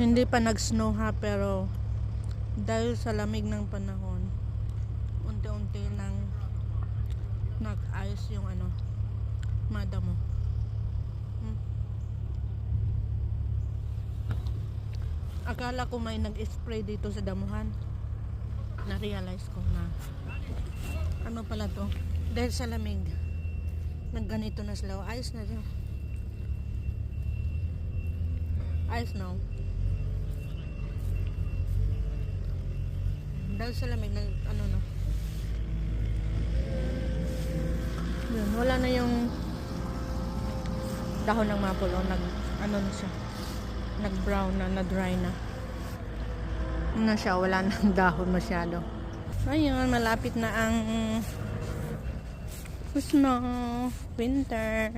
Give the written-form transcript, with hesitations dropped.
Hindi pa nag-snow ha, pero dahil sa lamig ng panahon, unti-unti nang nag-ice yung madamo. Akala ko may nag-spray dito sa damuhan. Na-realize ko na ano pala to, dahil sa lamig nagganito na sila. Ayos na siya. Ayos na. Dahil sa lamig na yun, wala na yung dahon ng maple o na siya, nag brown na dry na siya, wala nang dahon masyado. Ayun, malapit na ang snow, winter.